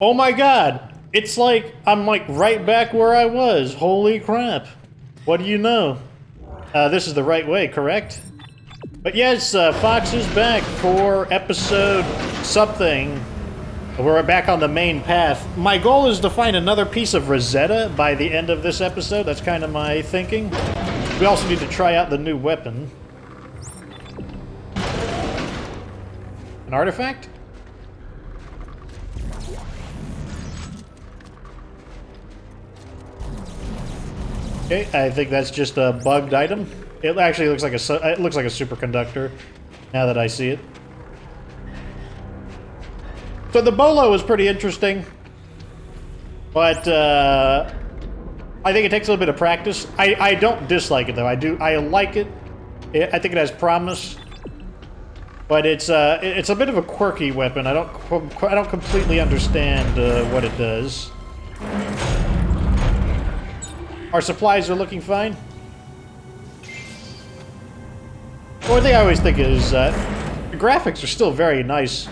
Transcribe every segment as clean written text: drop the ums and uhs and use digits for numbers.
Oh my god! It's like, I'm like right back where I was. Holy crap. What do you know? This is the right way, correct? But yes, Fox is back for episode something. We're back on the main path. My goal is to find another piece of Rosetta by the end of this episode. That's kind of my thinking. We also need to try out the new weapon. An artifact? Okay, I think that's just a bugged item. It actually looks like a superconductor. Now that I see it. So the bolo is pretty interesting, but I think it takes a little bit of practice. I don't dislike it though. I like it. I think it has promise, but it's a bit of a quirky weapon. I don't completely understand what it does. Our supplies are looking fine. One thing I always think is the graphics are still very nice,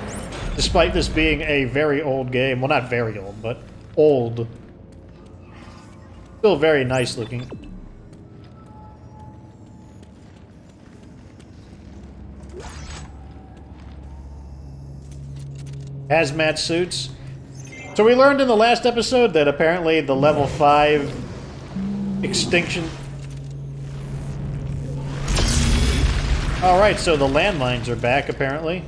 despite this being a very old game. Well, not very old, but old. Still very nice looking. Hazmat suits. So we learned in the last episode that apparently the level 5 extinction... Alright, so the landmines are back, apparently.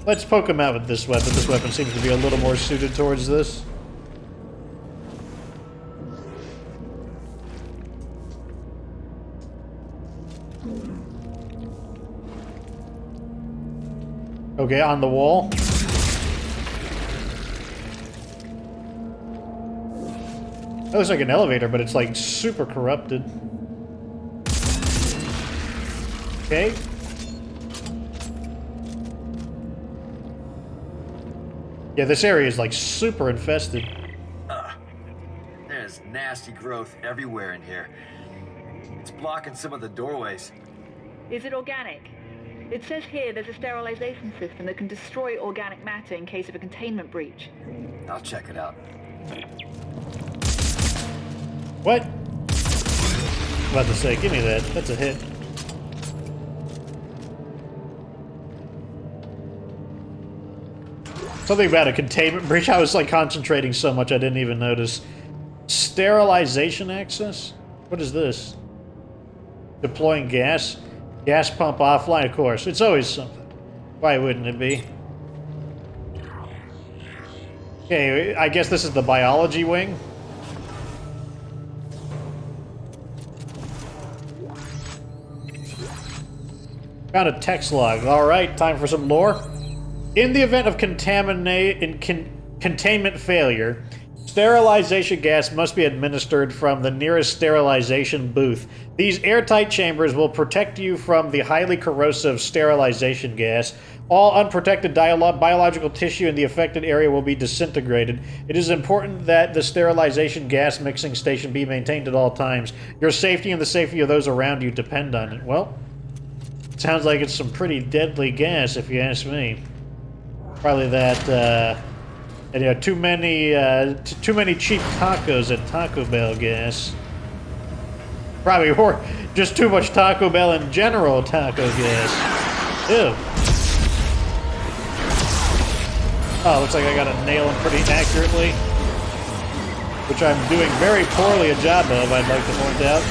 Let's poke him out with this weapon. This weapon seems to be a little more suited towards this. Okay, on the wall. That looks like an elevator, but it's like super corrupted. Okay. Yeah, this area is like super infested. There's nasty growth everywhere in here. It's blocking some of the doorways. Is it organic? It says here there's a sterilization system that can destroy organic matter in case of a containment breach. I'll check it out. What? I'm about to say, give me that. That's a hit. Something about a containment breach. I was like concentrating so much I didn't even notice. Sterilization access? What is this? Deploying gas? Gas pump offline, of course. It's always something. Why wouldn't it be? Okay, I guess this is the biology wing. Found a text log. Alright, time for some lore. In the event of containment failure, sterilization gas must be administered from the nearest sterilization booth. These airtight chambers will protect you from the highly corrosive sterilization gas. All unprotected biological tissue in the affected area will be disintegrated. It is important that the sterilization gas mixing station be maintained at all times. Your safety and the safety of those around you depend on it. Well, sounds like it's some pretty deadly gas, if you ask me. Probably that, you know, too many cheap tacos at Taco Bell gas. Probably, or just too much Taco Bell in general taco gas. Ew. Oh, looks like I got to nail him pretty accurately. Which I'm doing very poorly a job of, I'd like to point out.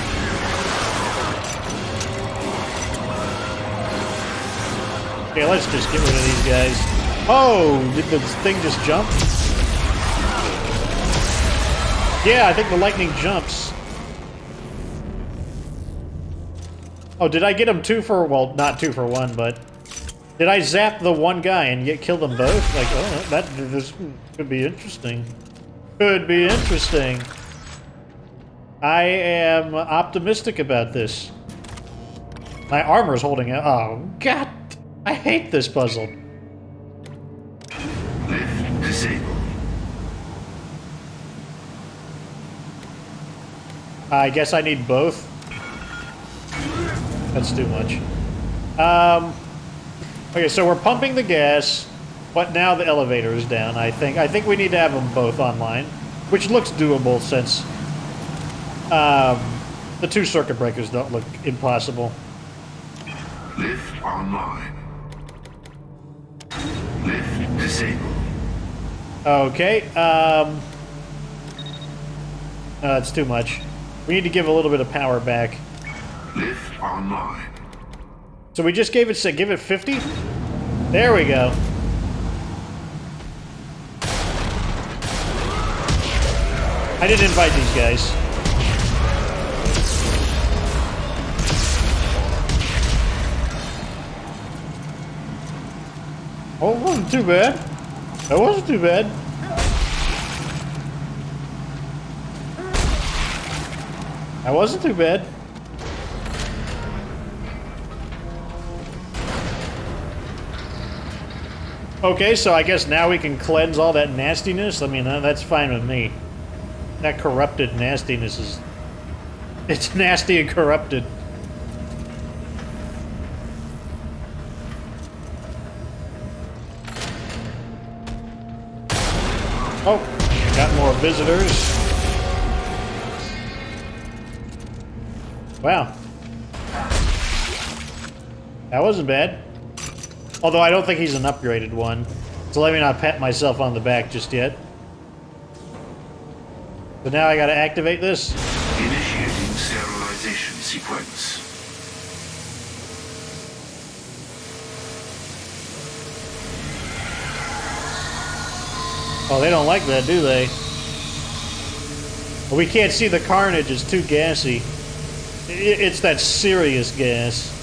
Okay, let's just get rid of these guys. Oh, did the thing just jump? Yeah, I think the lightning jumps. Oh, did I get him 2 for... Well, not 2 for 1, but... Did I zap the one guy and yet kill them both? Like, oh, this could be interesting. Could be interesting. I am optimistic about this. My armor's holding out. Oh, God. I hate this puzzle. I guess I need both. That's too much. Okay, so we're pumping the gas, but now the elevator is down, I think. I think we need to have them both online, which looks doable since the 2 circuit breakers don't look impossible. Lift online. Lift disabled. Okay, no, that's too much. We need to give a little bit of power back. Lift online. So we just gave it 50? There we go. I didn't invite these guys. Oh, it wasn't too bad. That wasn't too bad. That wasn't too bad. Okay, so I guess now we can cleanse all that nastiness. I mean, that's fine with me. That corrupted nastiness is... It's nasty and corrupted. Oh, got more visitors. Wow. That wasn't bad. Although I don't think he's an upgraded one. So let me not pat myself on the back just yet. But now I gotta activate this. Initiating sterilization sequence. Oh, they don't like that, do they? Well, we can't see the carnage, it's too gassy. It's that serious gas.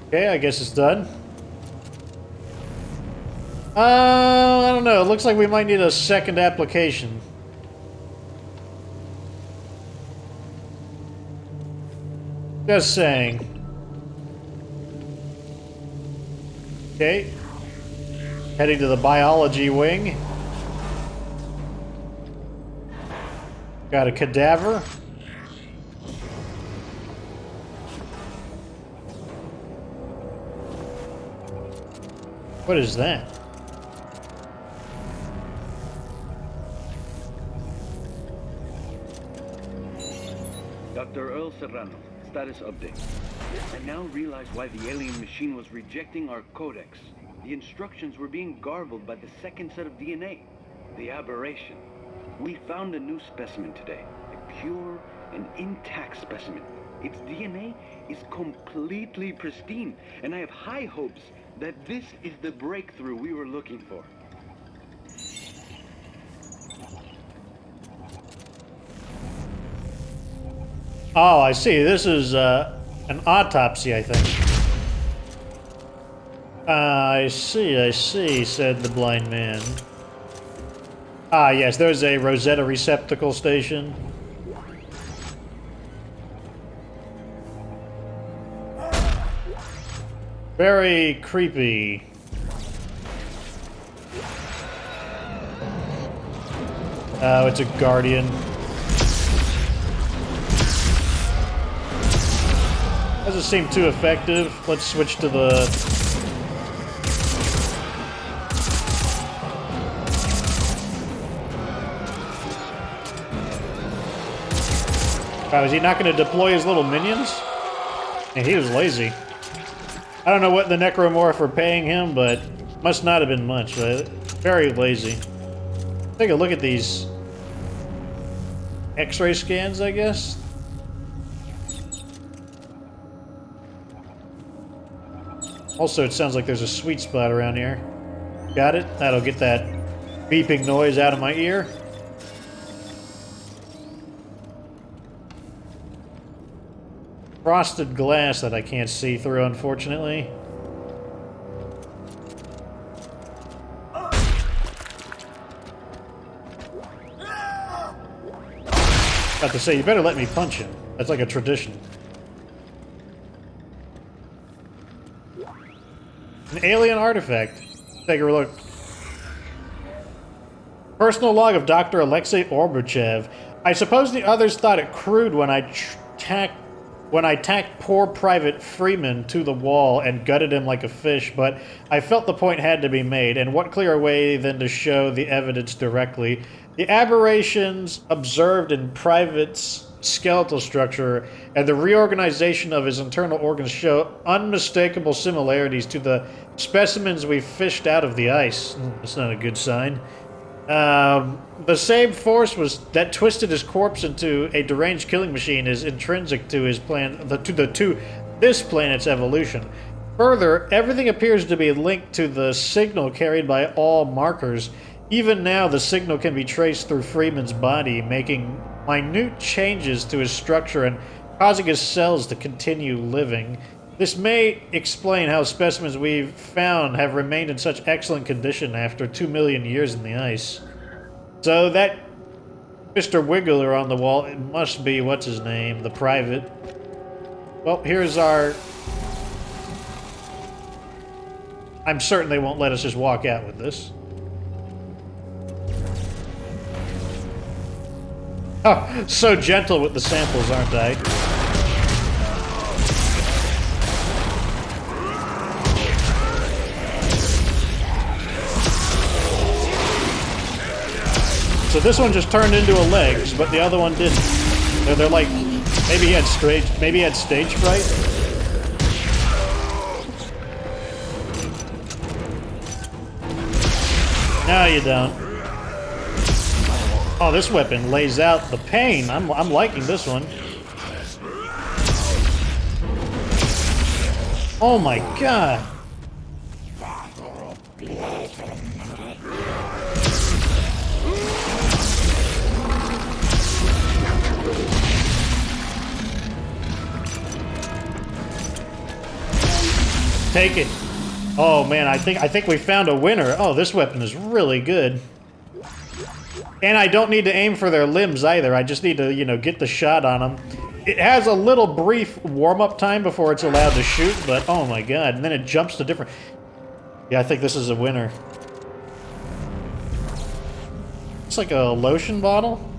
Okay, I guess it's done. I don't know. It looks like we might need a second application. Just saying. Okay. Heading to the biology wing. Got a cadaver. What is that? Dr. Earl Serrano, status update. I now realize why the alien machine was rejecting our codex. The instructions were being garbled by the second set of DNA. The aberration. We found a new specimen today. A pure and intact specimen. Its DNA is completely pristine, and I have high hopes that this is the breakthrough we were looking for. Oh, I see. This is an autopsy, I think. I see, said the blind man. Ah, yes, there's a Rosetta receptacle station. Very creepy. Oh, it's a guardian. Doesn't seem too effective. Let's switch to the... Oh, is he not going to deploy his little minions? Yeah, he was lazy. I don't know what the Necromorph are paying him, but must not have been much. Very lazy. Take a look at these X-ray scans, I guess. Also, it sounds like there's a sweet spot around here. Got it? That'll get that beeping noise out of my ear. Frosted glass that I can't see through, unfortunately. About to say, you better let me punch him. That's like a tradition. An alien artifact. Take a look. Personal log of Dr. Alexei Orbachev. I suppose the others thought it crude when I tacked poor Private Freeman to the wall and gutted him like a fish, but I felt the point had to be made, and what clearer way than to show the evidence directly. The aberrations observed in Private's skeletal structure and the reorganization of his internal organs show unmistakable similarities to the specimens we fished out of the ice. That's not a good sign. The same force that twisted his corpse into a deranged killing machine is intrinsic to his this planet's evolution. Further, everything appears to be linked to the signal carried by all markers. Even now, the signal can be traced through Freeman's body, making minute changes to his structure and causing his cells to continue living. This may explain how specimens we've found have remained in such excellent condition after 2 million years in the ice. So that Mr. Wiggler on the wall, it must be, what's his name, the Private. Well, here's our... I'm certain they won't let us just walk out with this. Oh, so gentle with the samples, aren't I? So this one just turned into a legs, but the other one didn't. They're like, maybe he had stage fright. No, you don't. Oh, this weapon lays out the pain. I'm liking this one. Oh my god. Take it. Oh man, I think we found a winner. Oh, this weapon is really good. And I don't need to aim for their limbs either. I just need to, you know, get the shot on them. It has a little brief warm-up time before it's allowed to shoot, but oh my god. And then it jumps to different... Yeah, I think this is a winner. It's like a lotion bottle.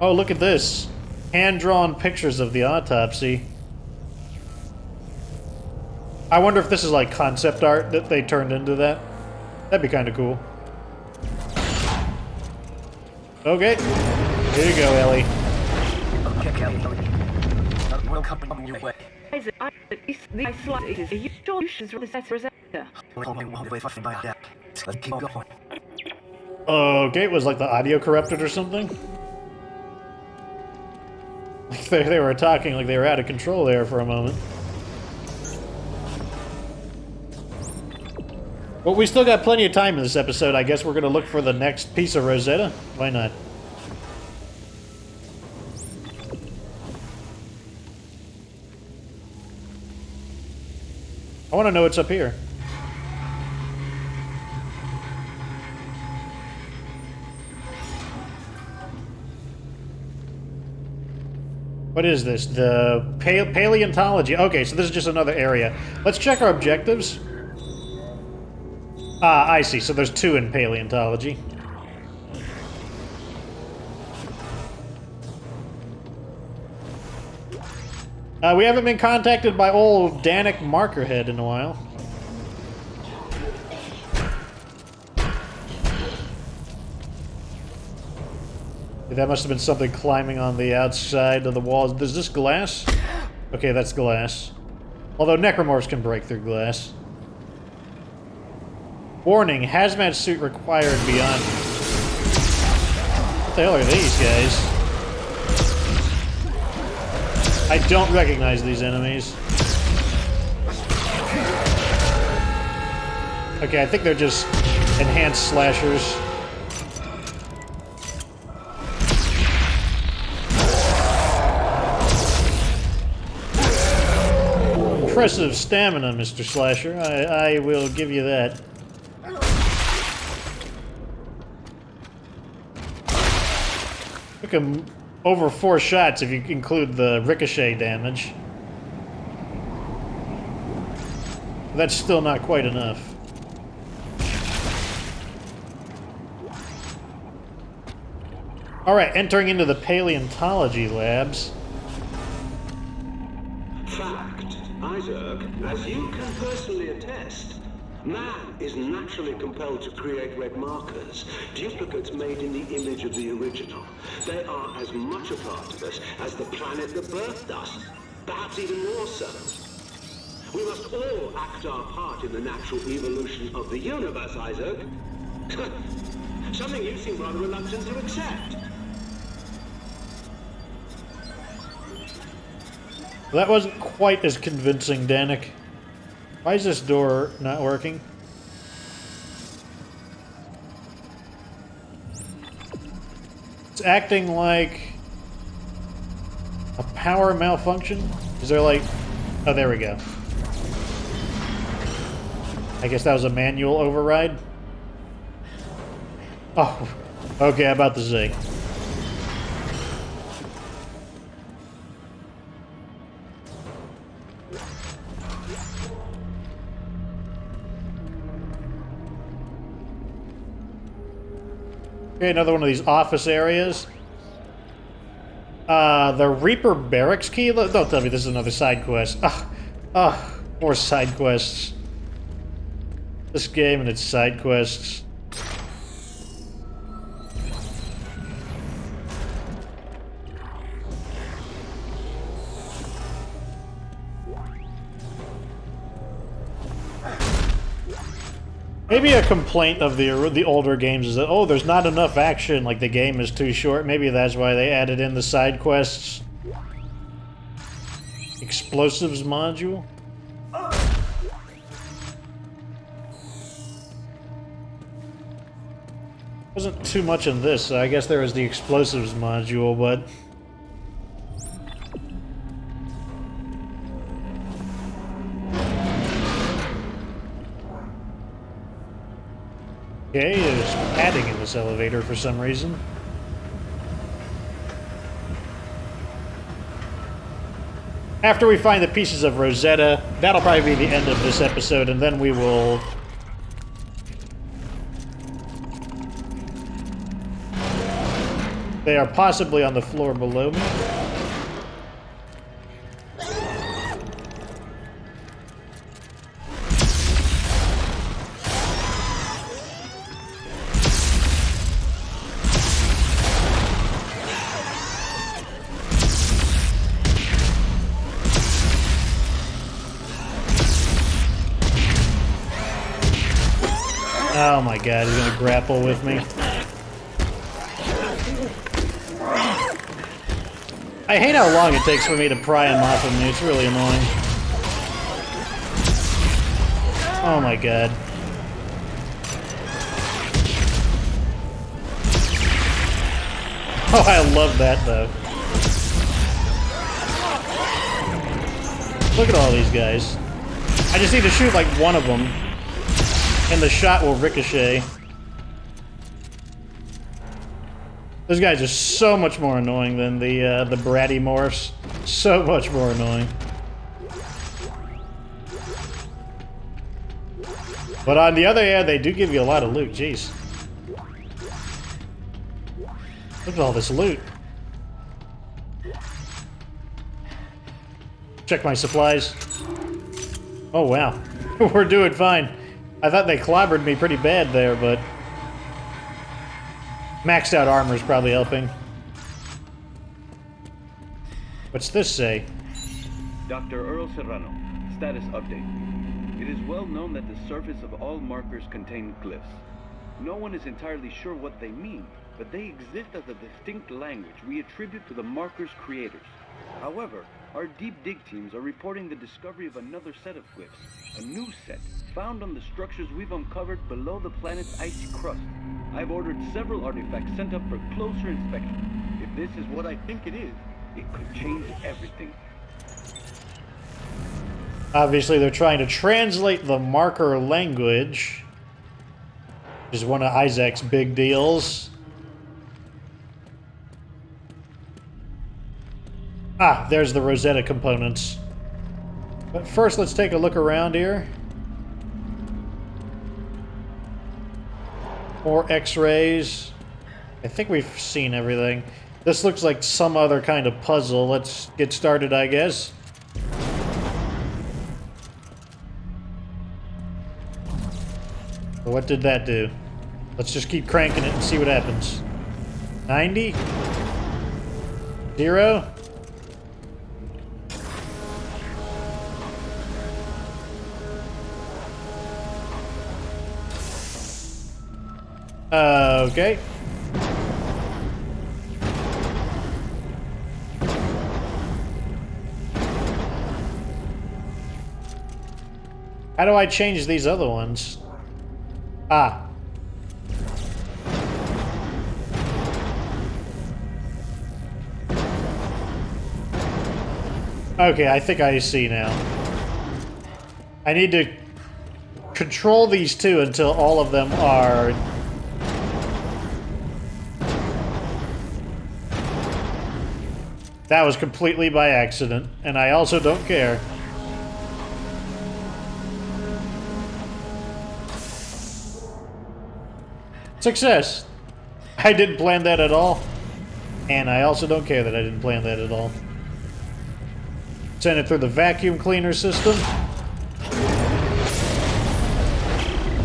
Oh, look at this. Hand-drawn pictures of the autopsy. I wonder if this is like concept art that they turned into that. That'd be kind of cool. Okay. Here you go, Ellie. Okay, Ellie. We'll come your way. Let's keep going. Okay, it was like the audio corrupted or something? Like they were talking like they were out of control there for a moment. Well, we still got plenty of time in this episode. I guess we're going to look for the next piece of Rosetta. Why not? I want to know what's up here. What is this? The paleontology. Okay, so this is just another area. Let's check our objectives. Ah, I see. So there's 2 in paleontology. We haven't been contacted by old Danik Markerhead in a while. That must have been something climbing on the outside of the walls. Is this glass? Okay, that's glass. Although Necromorphs can break through glass. Warning, hazmat suit required beyond... What the hell are these guys? I don't recognize these enemies. Okay, I think they're just enhanced slashers. Impressive stamina, Mr. Slasher. I will give you that. Took him over 4 shots if you include the ricochet damage. That's still not quite enough. Alright, entering into the paleontology labs. Fact, Isaac, as you can personally attest, man is naturally compelled to create red markers, duplicates made in the image of the original. They are as much a part of us as the planet that birthed us, perhaps even more so. We must all act our part in the natural evolution of the universe, Isaac. Something you seem rather reluctant to accept. That wasn't quite as convincing, Danik. Why is this door not working? It's acting like a power malfunction? Is there like... Oh, there we go. I guess that was a manual override? Oh, okay, I'm about to say. Okay, another one of these office areas. The Reaper barracks key? Don't tell me this is another side quest. More side quests. This game and its side quests. Maybe a complaint of the older games is that, oh, there's not enough action, like the game is too short. Maybe that's why they added in the side quests. Explosives module? Wasn't too much in this, so I guess there was the explosives module, but... Okay, there's padding in this elevator for some reason. After we find the pieces of Rosetta, that'll probably be the end of this episode, and then we will... They are possibly on the floor below me. Oh my god, he's gonna grapple with me. I hate how long it takes for me to pry him off of me. It's really annoying. Oh my god. Oh, I love that though. Look at all these guys. I just need to shoot like one of them, and the shot will ricochet. Those guys are so much more annoying than the bratty morphs. So much more annoying. But on the other hand, they do give you a lot of loot. Jeez. Look at all this loot. Check my supplies. Oh wow, we're doing fine. I thought they clobbered me pretty bad there, but... Maxed out armor is probably helping. What's this say? Dr. Earl Serrano, status update. It is well known that the surface of all markers contain glyphs. No one is entirely sure what they mean, but they exist as a distinct language we attribute to the markers' creators. However, our deep dig teams are reporting the discovery of another set of glyphs, a new set, found on the structures we've uncovered below the planet's icy crust. I've ordered several artifacts sent up for closer inspection. If this is what I think it is, it could change everything. Obviously, they're trying to translate the marker language, which is one of Isaac's big deals. Ah, there's the Rosetta components. But first, let's take a look around here. More X-rays. I think we've seen everything. This looks like some other kind of puzzle. Let's get started, I guess. What did that do? Let's just keep cranking it and see what happens. 90? 0? Okay. How do I change these other ones? Ah. Okay, I think I see now. I need to control these two until all of them are... That was completely by accident, and I also don't care. Success! I didn't plan that at all. And I also don't care that I didn't plan that at all. Send it through the vacuum cleaner system.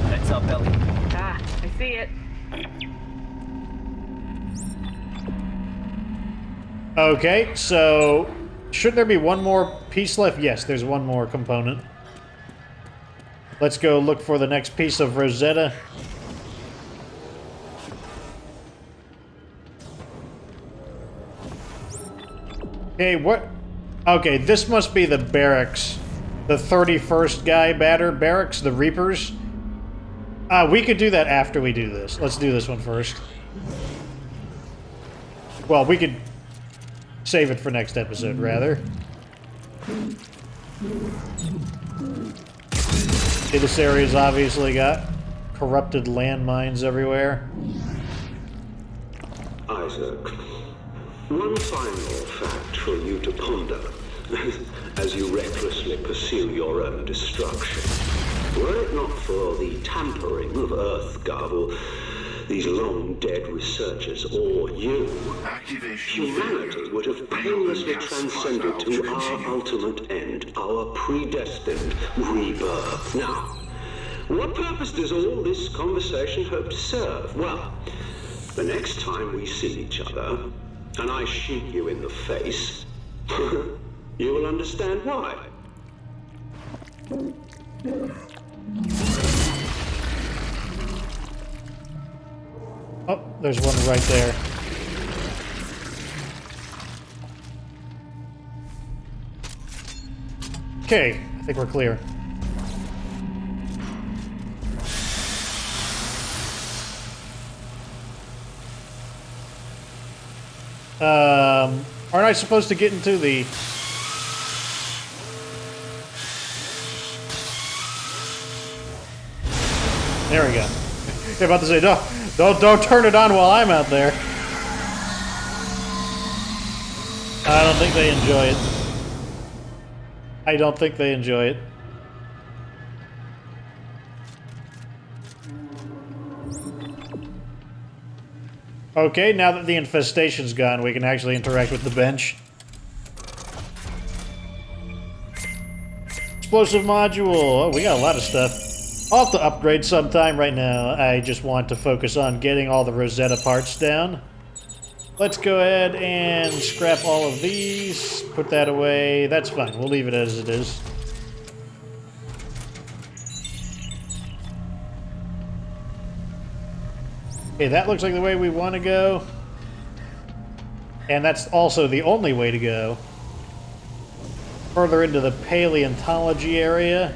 Heads up, Ellie. Ah, I see it. Okay, so should there be one more piece left? Yes, there's one more component. Let's go look for the next piece of Rosetta. Okay, what? Okay, this must be the barracks. The 31st guy barracks, the Reapers. We could do that after we do this. Let's do this one first. Well, we could save it for next episode, rather. Okay, this area's obviously got corrupted landmines everywhere. Isaac, one final fact for you to ponder as you recklessly pursue your own destruction. Were it not for the tampering of Earth garble, these long-dead researchers, or you, Activation humanity failure. would have painlessly transcended to our ultimate end, our predestined rebirth. Now, what purpose does all this conversation hope to serve? Well, the next time we see each other, and I shoot you in the face, you will understand why. Oh, there's one right there. Okay, I think we're clear. Aren't I supposed to get into the... There we go. I'm about to say, don't turn it on while I'm out there. I don't think they enjoy it. I don't think they enjoy it. Okay, now that the infestation's gone, we can actually interact with the bench. Explosive module. Oh, we got a lot of stuff. I'll have to upgrade sometime. Right now, I just want to focus on getting all the Rosetta parts down. Let's go ahead and scrap all of these. Put that away. That's fine. We'll leave it as it is. Okay, that looks like the way we want to go. And that's also the only way to go. Further into the paleontology area.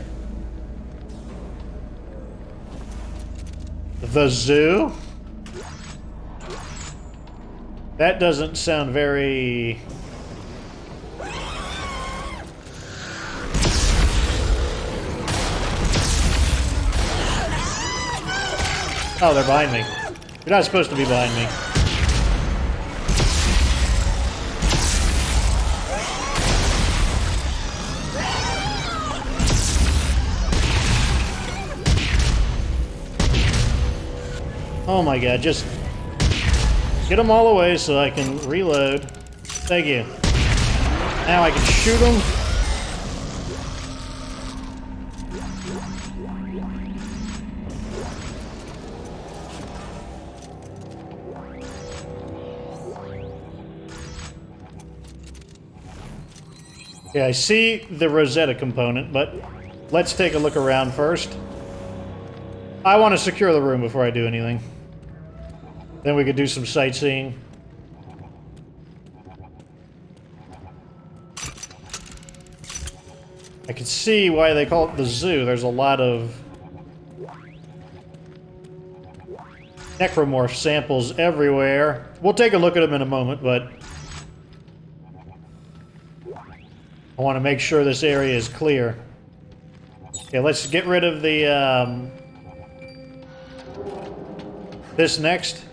The zoo? That doesn't sound very... Oh, they're behind me. You're not supposed to be behind me. Oh my god, just get them all away so I can reload. Thank you. Now I can shoot them. Okay, I see the Rosetta component, but let's take a look around first. I want to secure the room before I do anything. Then we could do some sightseeing. I can see why they call it the zoo. There's a lot of Necromorph samples everywhere. We'll take a look at them in a moment, but I want to make sure this area is clear. Okay, let's get rid of the, this next.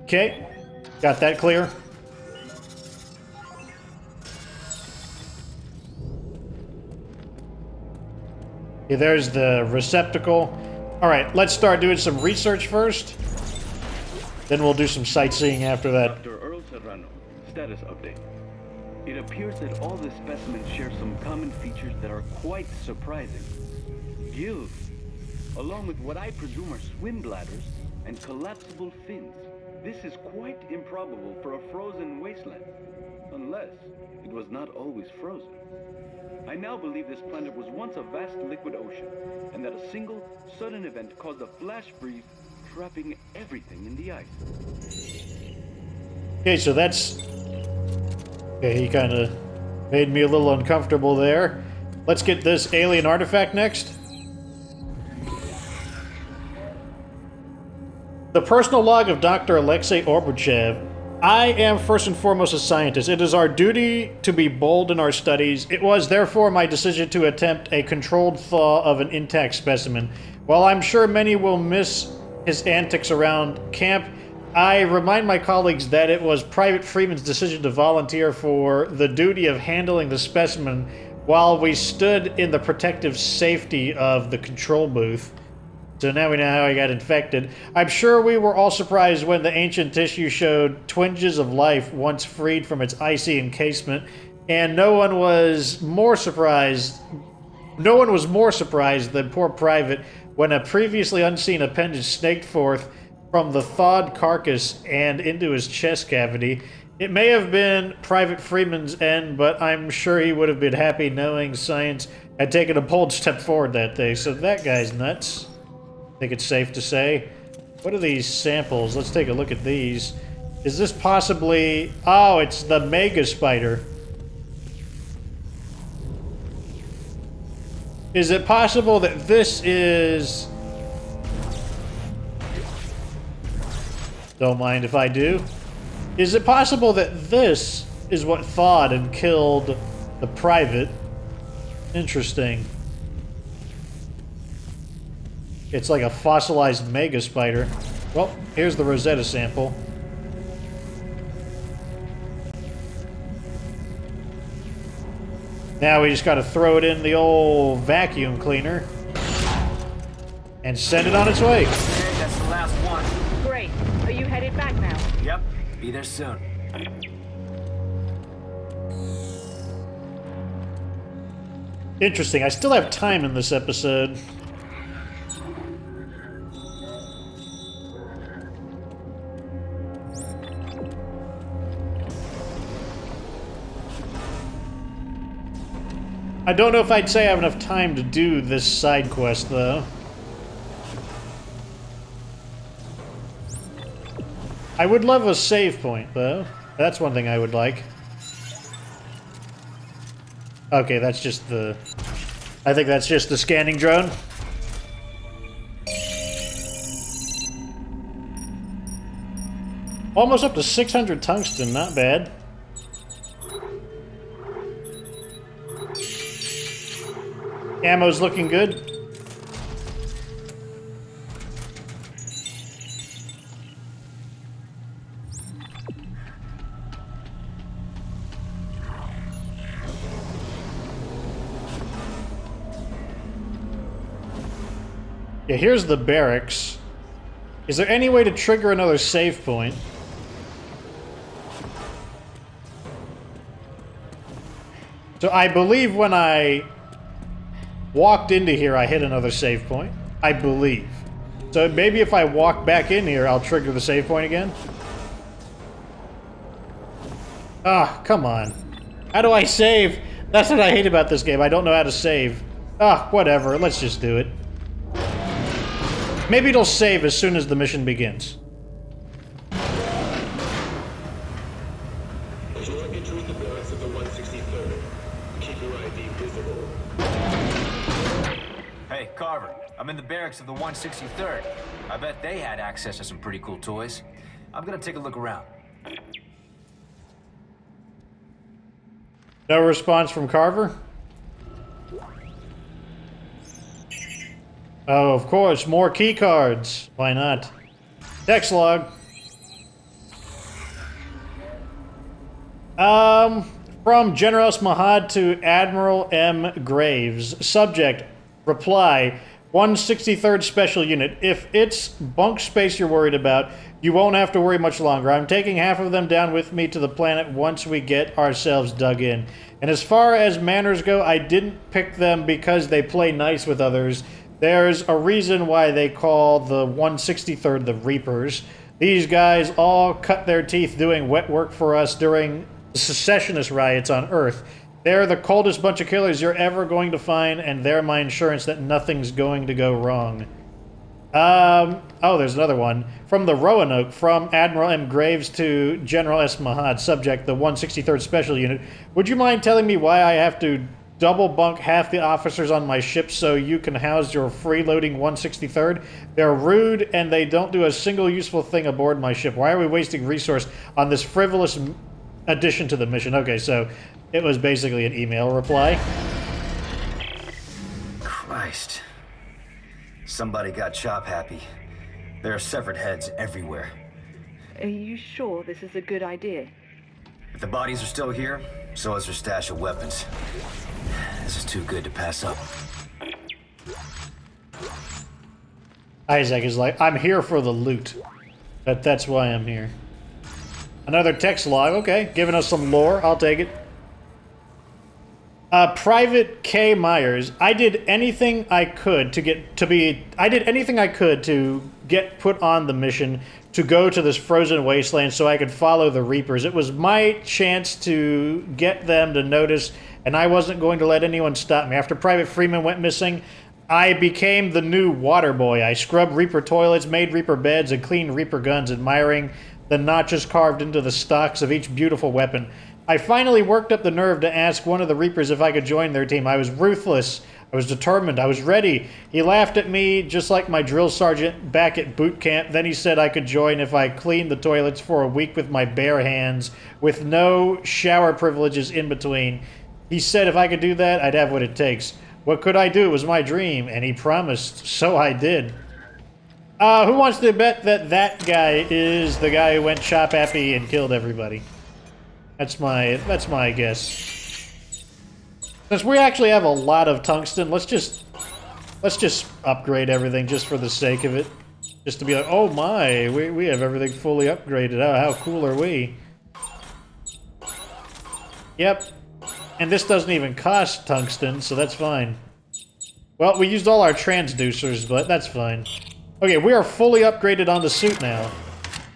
Okay, got that clear. Okay, there's the receptacle. All right, let's start doing some research first. Then we'll do some sightseeing after that. Dr. Earl Serrano, status update. It appears that all the specimens share some common features that are quite surprising. Gills, along with what I presume are swim bladders and collapsible fins. This is quite improbable for a frozen wasteland, unless it was not always frozen. I now believe this planet was once a vast liquid ocean, and that a single, sudden event caused a flash freeze, trapping everything in the ice. Okay, so that's... Okay, he kind of made me a little uncomfortable there. Let's get this alien artifact next. The personal log of Dr. Alexei Orbachev. I am first and foremost a scientist. It is our duty to be bold in our studies. It was therefore my decision to attempt a controlled thaw of an intact specimen. While I'm sure many will miss his antics around camp, I remind my colleagues that it was Private Freeman's decision to volunteer for the duty of handling the specimen while we stood in the protective safety of the control booth. So now we know how he got infected. I'm sure we were all surprised when the ancient tissue showed twinges of life once freed from its icy encasement, and no one was more surprised than poor Private when a previously unseen appendage snaked forth from the thawed carcass and into his chest cavity. It may have been Private Freeman's end, but I'm sure he would have been happy knowing science had taken a bold step forward that day. So that guy's nuts. I think it's safe to say. What are these samples? Let's take a look at these. Is this possibly... Oh, it's the mega spider. Is it possible that this is... Don't mind if I do. Is it possible that this is what thawed and killed the Private? Interesting. It's like a fossilized mega spider. Well, here's the Rosetta sample. Now we just gotta throw it in the old vacuum cleaner and send it on its way. Okay, that's the last one. Great. Are you headed back now? Yep, be there soon. Interesting. I still have time in this episode. I don't know if I'd say I have enough time to do this side quest, though. I would love a save point, though. That's one thing I would like. Okay, that's just the... I think that's just the scanning drone. Almost up to 600 tungsten, not bad. Ammo's looking good. Yeah, here's the barracks. Is there any way to trigger another save point? So I believe when I walked into here, I hit another save point. I believe. So maybe if I walk back in here, I'll trigger the save point again. Ah, come on. How do I save? That's what I hate about this game. I don't know how to save. Ah, whatever. Let's just do it. Maybe it'll save as soon as the mission begins. You are entering the barracks of the 163rd. Keep your ID visible. Hey, Carver. I'm in the barracks of the 163rd. I bet they had access to some pretty cool toys. I'm gonna take a look around. No response from Carver? Oh, of course, more key cards. Why not? Text log. From General S. Mahad to Admiral M. Graves. Subject, reply, 163rd Special Unit. If it's bunk space you're worried about, you won't have to worry much longer. I'm taking half of them down with me to the planet once we get ourselves dug in. And as far as manners go, I didn't pick them because they play nice with others. There's a reason why they call the 163rd the Reapers. These guys all cut their teeth doing wet work for us during the secessionist riots on Earth. They're the coldest bunch of killers you're ever going to find, and they're my insurance that nothing's going to go wrong. Oh, there's another one. From the Roanoke, from Admiral M. Graves to General S. Mahad. Subject, the 163rd Special Unit. Would you mind telling me why I have to double bunk half the officers on my ship so you can house your freeloading 163rd? They're rude and they don't do a single useful thing aboard my ship. Why are we wasting resource on this frivolous addition to the mission? Okay, so it was basically an email reply. Christ. Somebody got chop happy. There are severed heads everywhere. Are you sure this is a good idea? If the bodies are still here, so is their stash of weapons. This is too good to pass up. Isaac is like, I'm here for the loot. That's why I'm here. Another text log, okay. Giving us some lore, I'll take it. Private K. Myers, I did anything I could to get put on the mission to go to this frozen wasteland so I could follow the Reapers. It was my chance to get them to notice, and I wasn't going to let anyone stop me. After Private Freeman went missing, I became the new water boy. I scrubbed Reaper toilets, made Reaper beds, and cleaned Reaper guns, admiring the notches carved into the stocks of each beautiful weapon. I finally worked up the nerve to ask one of the Reapers if I could join their team. I was ruthless. I was determined. I was ready. He laughed at me just like my drill sergeant back at boot camp. Then he said I could join if I cleaned the toilets for a week with my bare hands, with no shower privileges in between. He said if I could do that, I'd have what it takes. What could I do? It was my dream, and he promised, so I did. Who wants to bet that that guy is the guy who went chop happy and killed everybody? That's my guess. Since we actually have a lot of tungsten, let's just upgrade everything just for the sake of it. Just to be like, oh my, we have everything fully upgraded. Oh, how cool are we? Yep. And this doesn't even cost tungsten, so that's fine. Well, we used all our transducers, but that's fine. Okay, we are fully upgraded on the suit now.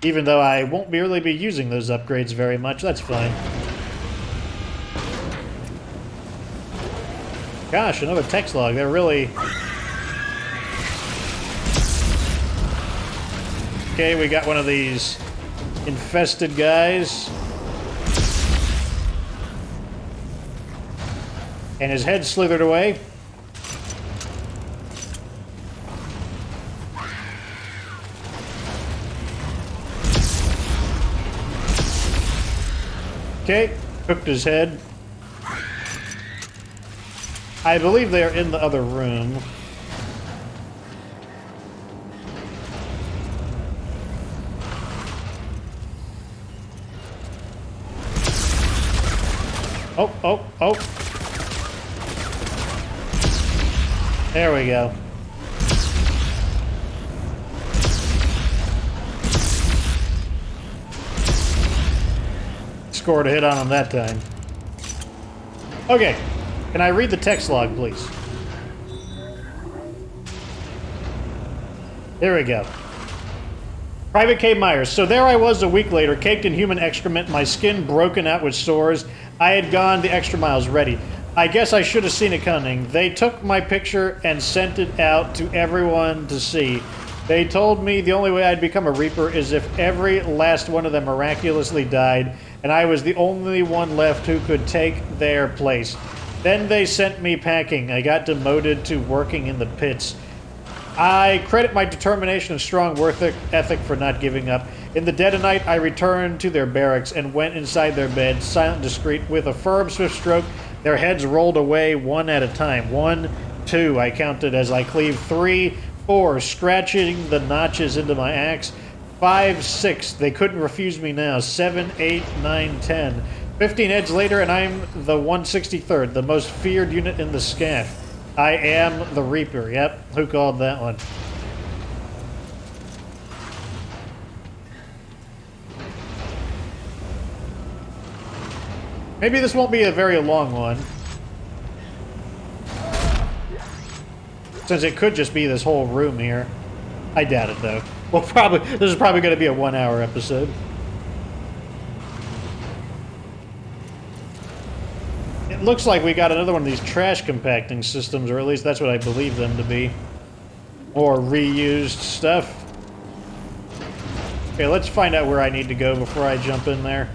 Even though I won't really be using those upgrades very much, that's fine. Gosh, another text log. They're really... Okay, we got one of these infested guys. And his head slithered away. Okay, cooked his head. I believe they are in the other room. Oh, oh, oh. There we go. scored a hit on him that time. Okay. Can I read the text log, please? Here we go. Private K. Myers. So there I was a week later, caked in human excrement, my skin broken out with sores. I had gone the extra miles ready. I guess I should have seen it coming. They took my picture and sent it out to everyone to see. They told me the only way I'd become a Reaper is if every last one of them miraculously died, and I was the only one left who could take their place. Then they sent me packing. I got demoted to working in the pits. I credit my determination and strong work ethic for not giving up. In the dead of night, I returned to their barracks and went inside their beds, silent and discreet. With a firm, swift stroke, their heads rolled away one at a time. 1, 2, I counted as I cleaved. 3, 4, scratching the notches into my axe. 5, 6, they couldn't refuse me now. 7, 8, 9, 10. 15 heads later, and I'm the 163rd, the most feared unit in the SCAF. I am the Reaper. Yep, who called that one? Maybe this won't be a very long one. Since it could just be this whole room here. I doubt it, though. Well, this is probably going to be a 1-hour episode. It looks like we got another one of these trash compacting systems, or at least that's what I believe them to be. Or reused stuff. Okay, let's find out where I need to go before I jump in there.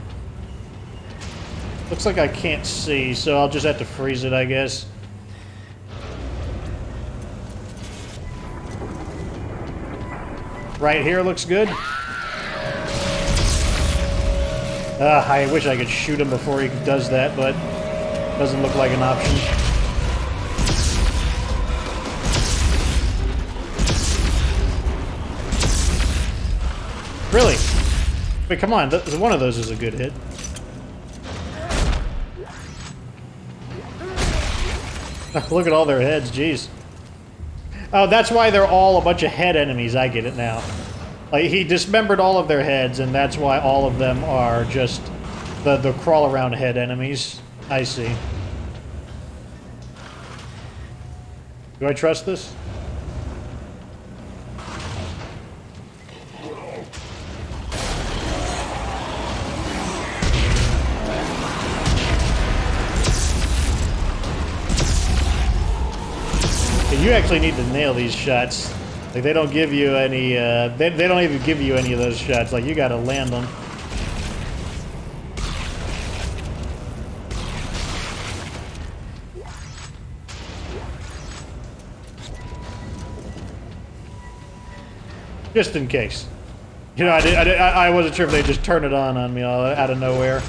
Looks like I can't see, so I'll just have to freeze it, I guess. Right here looks good. I wish I could shoot him before he does that, but doesn't look like an option. Really? Wait, come on. One of those is a good hit. Look at all their heads, jeez. Oh, that's why they're all a bunch of head enemies. I get it now. Like, he dismembered all of their heads, and that's why all of them are just the crawl-around head enemies. I see. Do I trust this? You actually need to nail these shots. Like, they don't give you any, they don't even give you any of those shots. Like, you gotta land them. Just in case. You know, I wasn't sure if they'd just turn it on me all out of nowhere.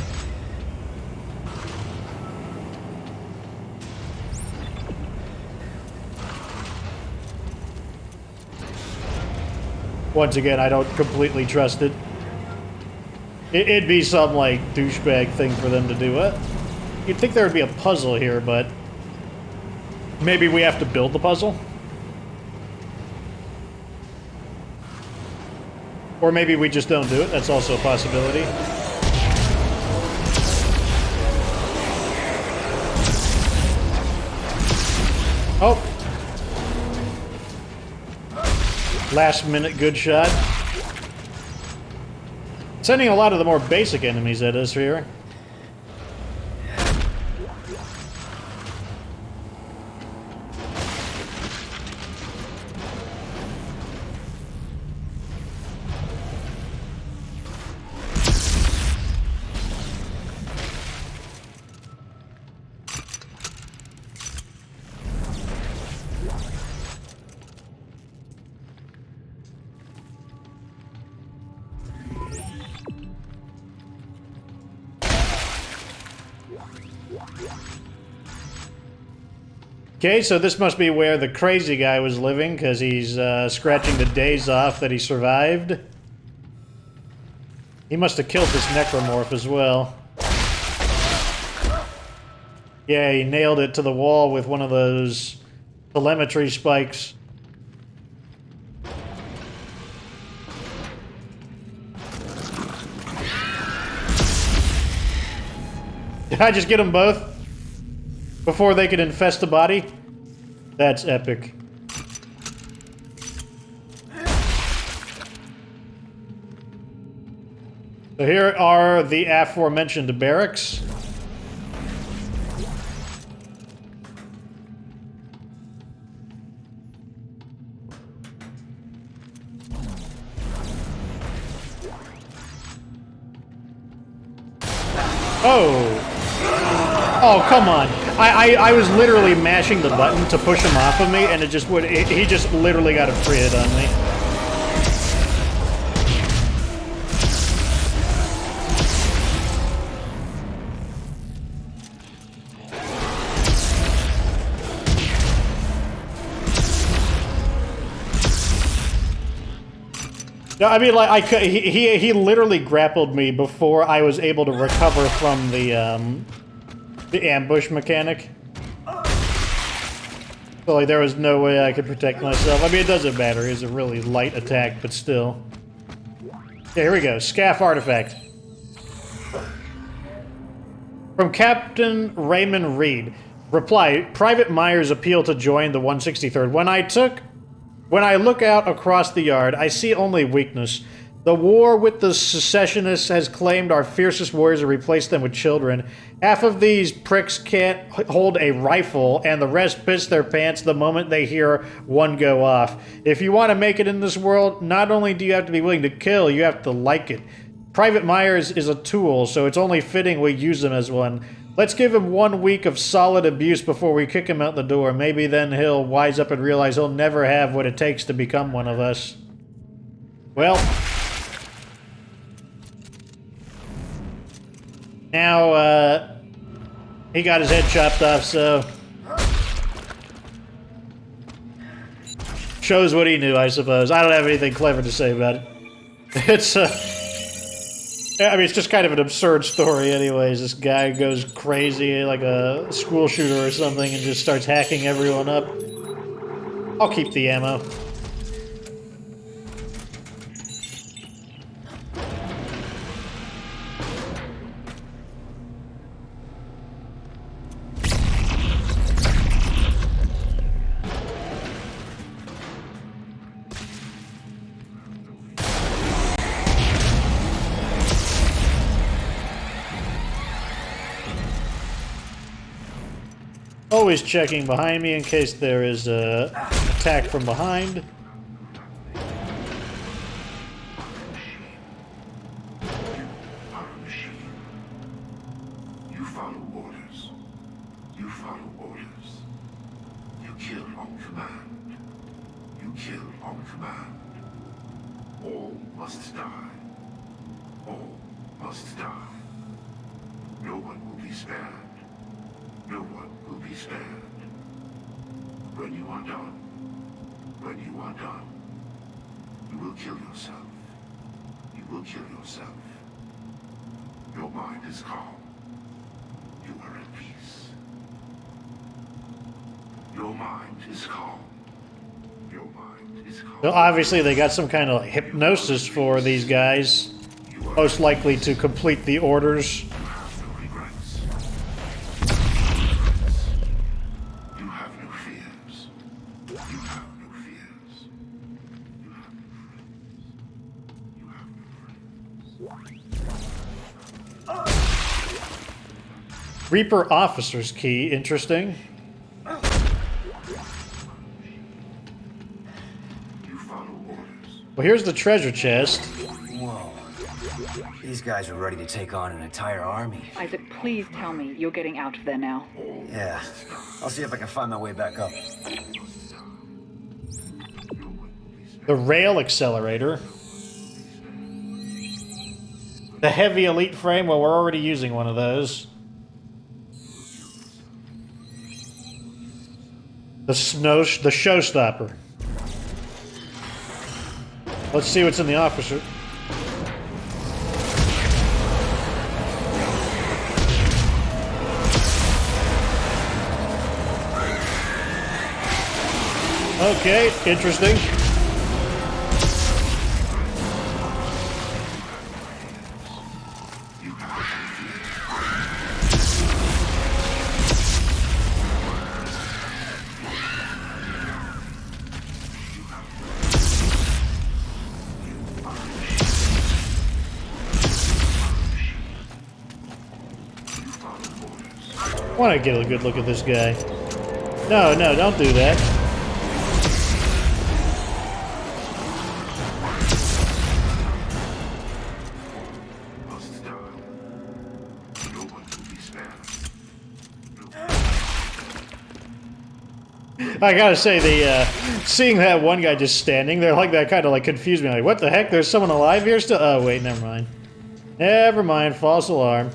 Once again, I don't completely trust it. It'd be some, like, douchebag thing for them to do. You'd think there would be a puzzle here, but maybe we have to build the puzzle? Or maybe we just don't do it. That's also a possibility. Oh! Last minute good shot. Sending a lot of the more basic enemies at us here. Okay, so this must be where the crazy guy was living, because he's scratching the days off that he survived. He must have killed this Necromorph as well. Yeah, he nailed it to the wall with one of those telemetry spikes. Did I just get them both? Before they could infest the body? That's epic. So here are the aforementioned barracks. Oh! Oh, come on. I was literally mashing the button to push him off of me, and it just would... he just literally got a free hit on me. No, I mean, like, I could, he literally grappled me before I was able to recover from the ambush mechanic. So, like, there was no way I could protect myself. I mean, it doesn't matter. It's a really light attack, but still. Okay, here we go. SCAF artifact. From Captain Raymond Reed. Reply, Private Myers appeal to join the 163rd. When I look out across the yard, I see only weakness. The war with the secessionists has claimed our fiercest warriors and replaced them with children. Half of these pricks can't hold a rifle, and the rest piss their pants the moment they hear one go off. If you want to make it in this world, not only do you have to be willing to kill, you have to like it. Private Myers is a tool, so it's only fitting we use him as one. Let's give him 1 week of solid abuse before we kick him out the door. Maybe then he'll wise up and realize he'll never have what it takes to become one of us. Well... now, he got his head chopped off, so... shows what he knew, I suppose. I don't have anything clever to say about it. It's, I mean, it's just kind of an absurd story anyways. This guy goes crazy like a school shooter or something and just starts hacking everyone up. I'll keep the ammo. Always checking behind me in case there is an attack from behind. You follow orders. You follow orders. You kill on command. You kill on command. All must die. All must die. No one will be spared. No one will be spared. When you are done, you will kill yourself. You will kill yourself. Your mind is calm. You are at peace. Your mind is calm. Your mind is calm. So obviously they got some kind of hypnosis for these guys. Most likely to complete the orders. Reaper officer's key, interesting. Well, here's the treasure chest. Whoa. These guys are ready to take on an entire army. Isaac, please tell me you're getting out of there now. Yeah. I'll see if I can find my way back up. The rail accelerator. The heavy elite frame, well, we're already using one of those. The showstopper. Let's see what's in the officer. Okay, interesting. I want to get a good look at this guy. No, no, don't do that. Must die. No one will be spared. I gotta say, seeing that one guy just standing there like that kind of like confused me. Like, what the heck? There's someone alive here still? Oh, wait, never mind. Never mind. False alarm.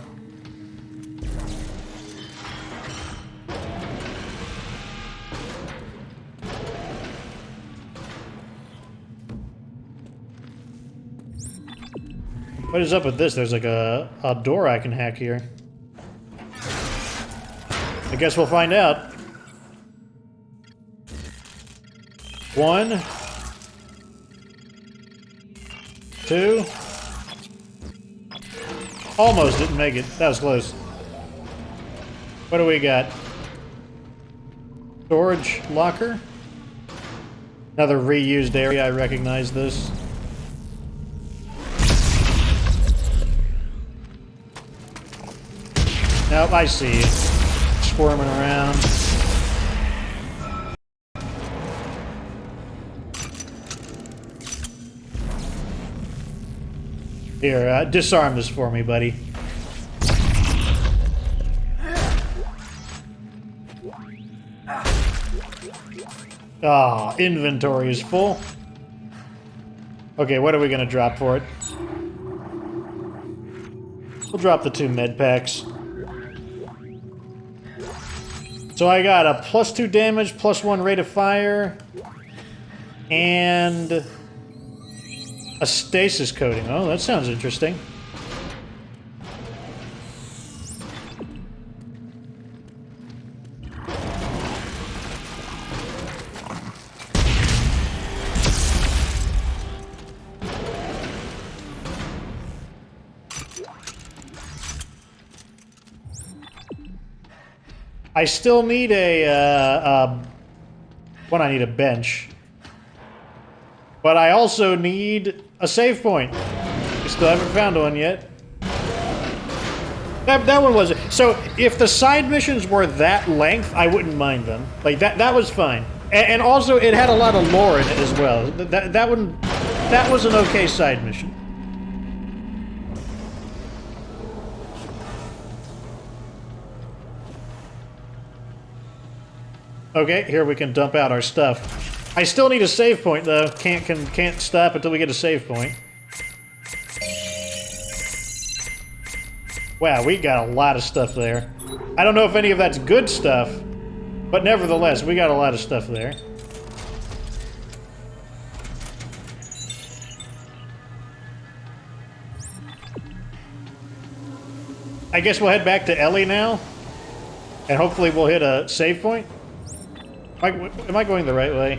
What is up with this? There's like a door I can hack here. I guess we'll find out. 1, 2. Almost didn't make it. That was close. What do we got? Storage locker? Another reused area. I recognize this. Nope, I see you. Squirming around. Here, disarm this for me, buddy. Ah, inventory is full. Okay, what are we gonna drop for it? We'll drop the 2 med packs. So I got a +2 damage, +1 rate of fire, and a stasis coating. Oh, that sounds interesting. I still need I need a bench. But I also need a save point. We still haven't found one yet. That one was... So, if the side missions were that length, I wouldn't mind them. Like, that was fine. And also, it had a lot of lore in it as well. That was an okay side mission. Okay, here we can dump out our stuff. I still need a save point, though. Can't stop until we get a save point. Wow, we got a lot of stuff there. I don't know if any of that's good stuff, but nevertheless, we got a lot of stuff there. I guess we'll head back to Ellie now, and hopefully we'll hit a save point. Am I going the right way?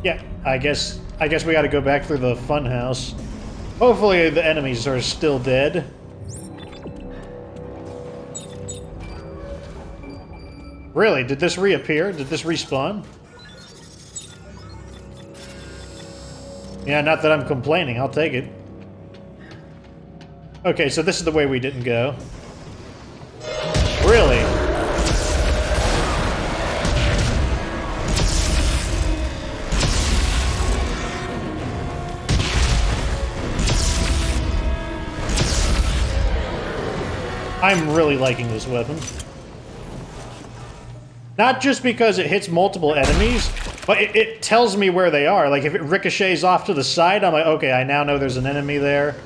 Yeah, I guess we gotta go back through the funhouse. Hopefully the enemies are still dead. Really? Did this reappear? Did this respawn? Yeah, not that I'm complaining. I'll take it. Okay, so this is the way we didn't go. Really? I'm really liking this weapon. Not just because it hits multiple enemies, but it tells me where they are. Like, if it ricochets off to the side, I'm like, okay, I now know there's an enemy there.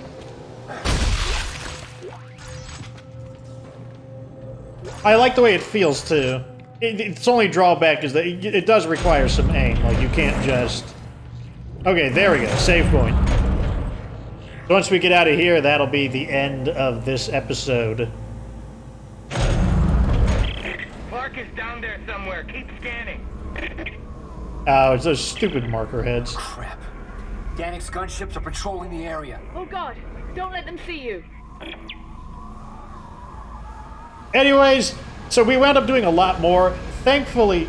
I like the way it feels, too. Its only drawback is that it does require some aim. Like, you can't just... Okay, there we go. Save point. Once we get out of here, that'll be the end of this episode. Clark is down there somewhere. Keep scanning. Oh, it's those stupid marker heads. Crap. Danik's gunships are patrolling the area. Oh God, don't let them see you. Anyways, so we wound up doing a lot more. Thankfully...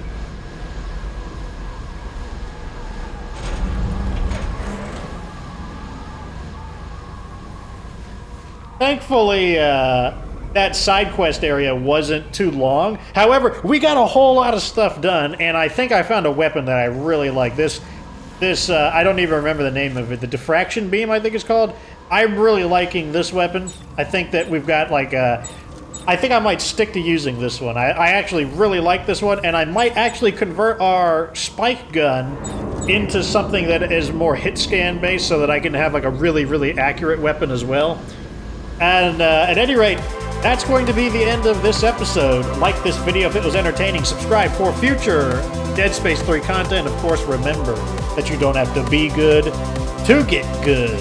that side quest area wasn't too long. However, we got a whole lot of stuff done, and I think I found a weapon that I really like. This I don't even remember the name of it. The diffraction beam, I think it's called. I'm really liking this weapon. I think that we've got like I think I might stick to using this one. I actually really like this one, and I might actually convert our spike gun into something that is more hit scan based so that I can have like a really, really accurate weapon as well. And at any rate, that's going to be the end of this episode. Like this video if it was entertaining. Subscribe for future Dead Space 3 content. Of course, remember that you don't have to be good to get good.